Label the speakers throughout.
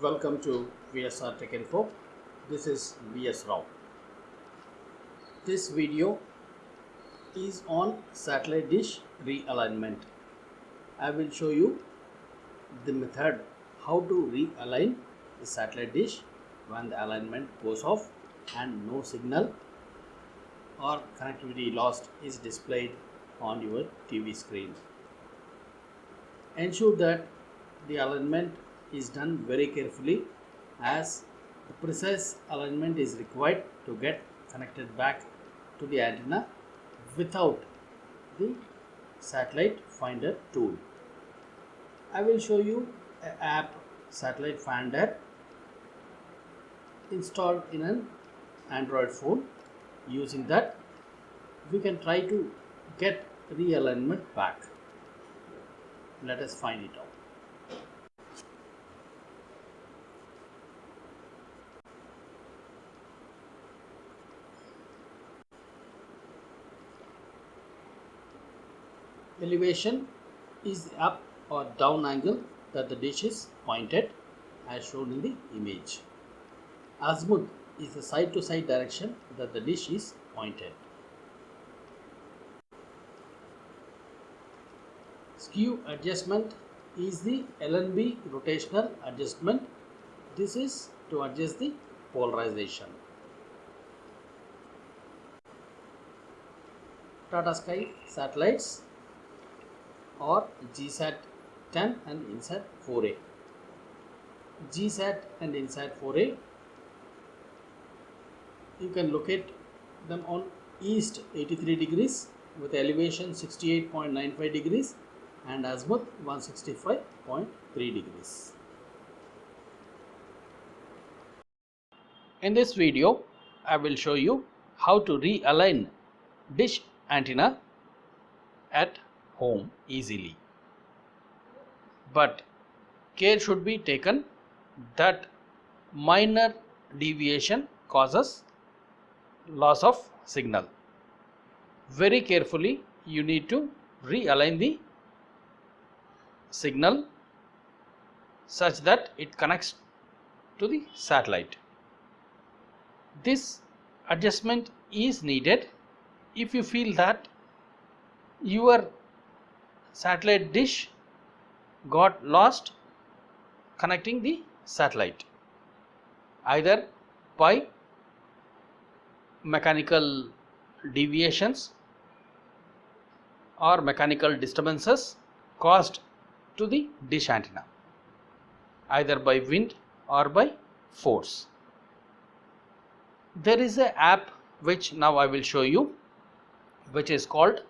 Speaker 1: Welcome to VSR Tech Info. This is VS Rao. This video is on satellite dish realignment. I will show you the method how to realign the satellite dish when the alignment goes off and no signal or connectivity lost is displayed on your TV screen. Ensure that the alignment is done very carefully, as the precise alignment is required to get connected back to the antenna without the satellite finder tool. I will show you an app, Satellite Finder, installed in an Android phone. Using that, we can try to get realignment back. Let us find it out. Elevation is the up or down angle that the dish is pointed, as shown in the image. Azimuth is the side to side direction that the dish is pointed. Skew adjustment is the LNB rotational adjustment. This is to adjust the polarization. Tata Sky satellites or GSAT 10 and INSAT 4A. GSAT and INSAT 4A, you can locate them on east 83 degrees with elevation 68.95 degrees and azimuth 165.3 degrees. In this video, I will show you how to realign dish antenna at home easily. But care should be taken that minor deviation causes loss of signal. Very carefully you need to realign the signal such that it connects to the satellite. This adjustment is needed if you feel that your satellite dish got lost connecting the satellite, either by mechanical deviations or mechanical disturbances caused to the dish antenna, either by wind or by force. There is an app which now I will show you, which is called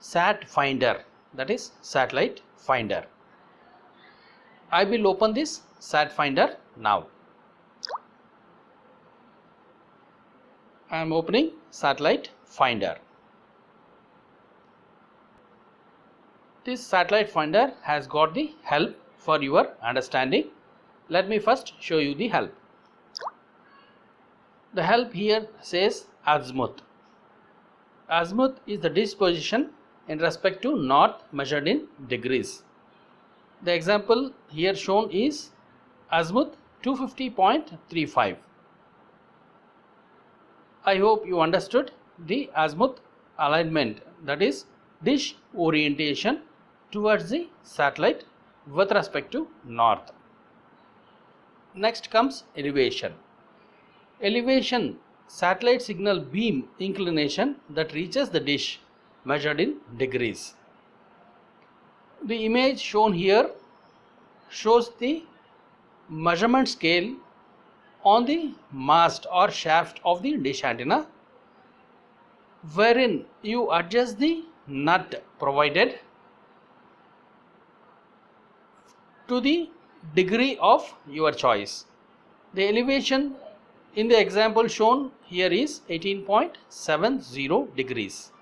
Speaker 1: Sat Finder, that is Satellite Finder. I will open this Sat Finder now. I am opening Satellite Finder. This Satellite Finder has got the help for your understanding. Let me first show you the help. The help here says azimuth. Azimuth is the dish position in respect to north measured in degrees. The example here shown is azimuth 250.35. I hope you understood the azimuth alignment, that is dish orientation towards the satellite with respect to north. Next comes elevation. Elevation, satellite signal beam inclination that reaches the dish measured in degrees. The image shown here shows the measurement scale on the mast or shaft of the dish antenna, wherein you adjust the nut provided to the degree of your choice. The elevation in the example shown here is 18.70 degrees.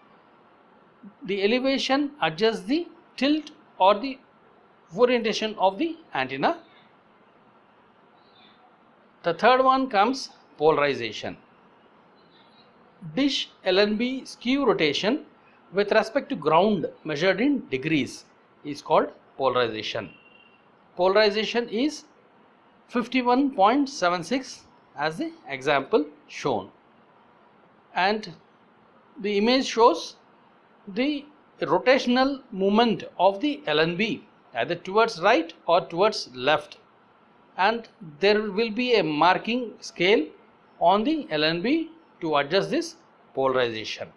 Speaker 1: The elevation adjusts the tilt or the orientation of the antenna. The third one comes polarization. Dish LNB skew rotation with respect to ground measured in degrees is called polarization. Polarization is 51.76 as the example shown, and the image shows the rotational movement of the LNB either towards right or towards left, and there will be a marking scale on the LNB to adjust this polarization.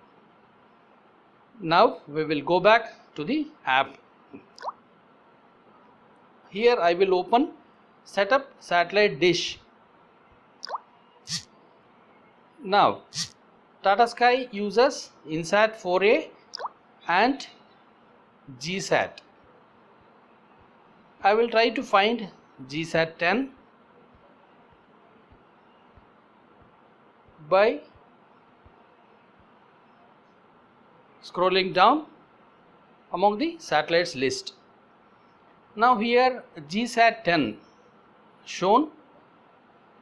Speaker 1: Now we will go back to the app. Here I will open Setup Satellite Dish. Now Tata Sky uses INSAT 4A and GSAT. I will try to find GSAT 10 by scrolling down among the satellites list. Now here GSAT 10 shown,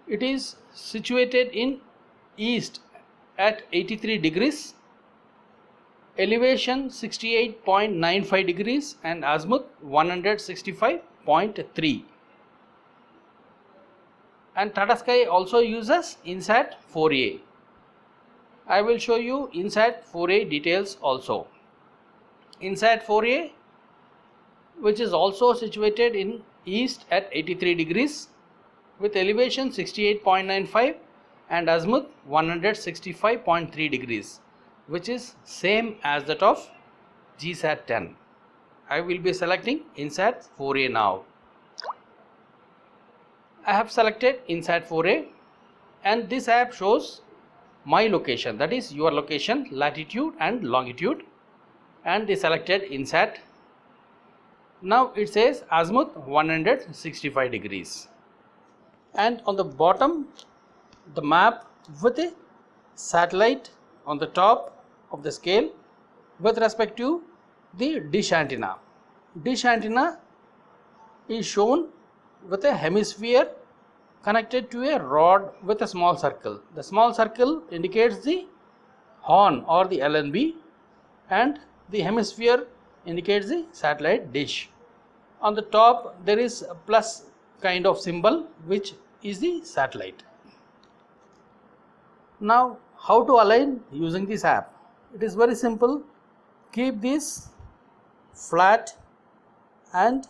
Speaker 1: it is situated in east at 83 degrees, elevation 68.95 degrees and azimuth 165.3. And Tata Sky also uses INSAT 4A. I will show you INSAT 4A details also. INSAT 4A, which is also situated in east at 83 degrees with elevation 68.95 and azimuth 165.3 degrees, which is same as that of GSAT 10. I will be selecting INSAT 4A now. I have selected INSAT 4A, and this app shows my location, that is your location, latitude and longitude, and the selected INSAT. Now it says azimuth 165 degrees, and on the bottom the map with a satellite on the top of the scale with respect to the dish antenna. Dish antenna is shown with a hemisphere connected to a rod with a small circle. The small circle indicates the horn or the LNB, and the hemisphere indicates the satellite dish. On the top there is a plus kind of symbol, which is the satellite. Now how to align using this app? It is very simple. Keep this flat and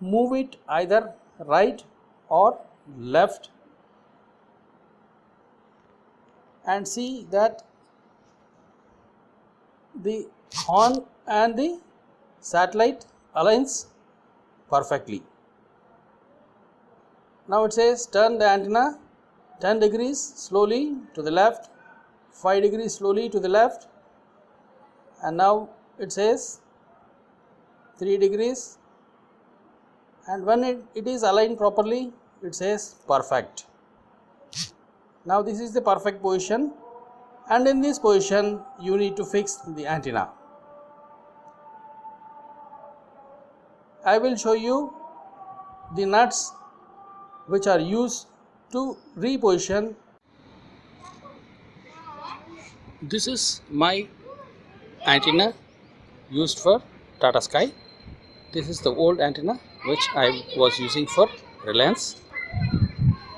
Speaker 1: move it either right or left, and see that the horn and the satellite aligns perfectly. Now it says turn the antenna 10 degrees slowly to the left, 5 degrees slowly to the left, and now it says 3 degrees, and when it is aligned properly, it says perfect. Now this is the perfect position, and in this position you need to fix the antenna. I will show you the nuts which are used to reposition. This is my antenna used for Tata Sky. This is the old antenna which I was using for Reliance,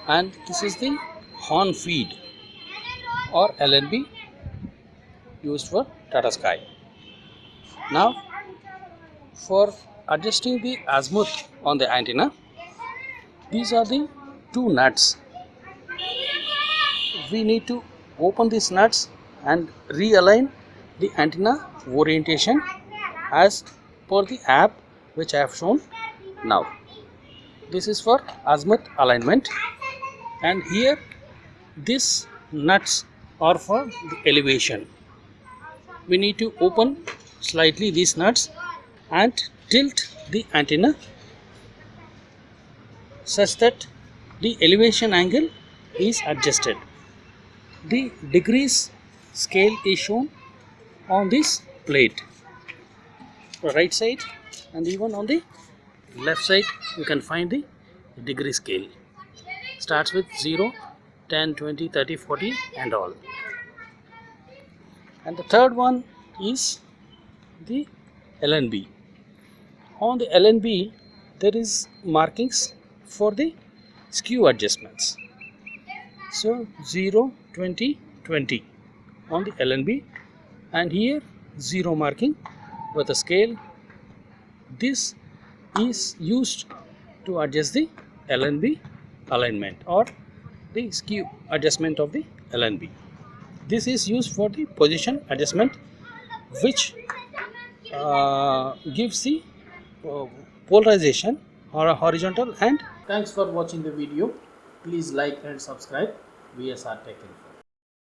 Speaker 1: and this is the horn feed or LNB used for Tata Sky. Now for adjusting the azimuth on the antenna, these are the two nuts. We need to open these nuts and realign the antenna orientation as per the app which I have shown now. This is for azimuth alignment, and here these nuts are for the elevation. We need to open slightly these nuts and tilt the antenna such that the elevation angle is adjusted. The degrees scale is shown on this plate, right side, and even on the left side you can find the degree scale. Starts with 0, 10, 20, 30, 40 and all. And the third one is the LNB. On the LNB there is markings for the skew adjustments. So 0, 20, 20 on the LNB, and here 0 marking with a scale. This is used to adjust the LNB alignment or the skew adjustment of the LNB. This is used for the position adjustment, which gives the polarization or a horizontal. And thanks for watching the video. Please like and subscribe VSR Tech Info.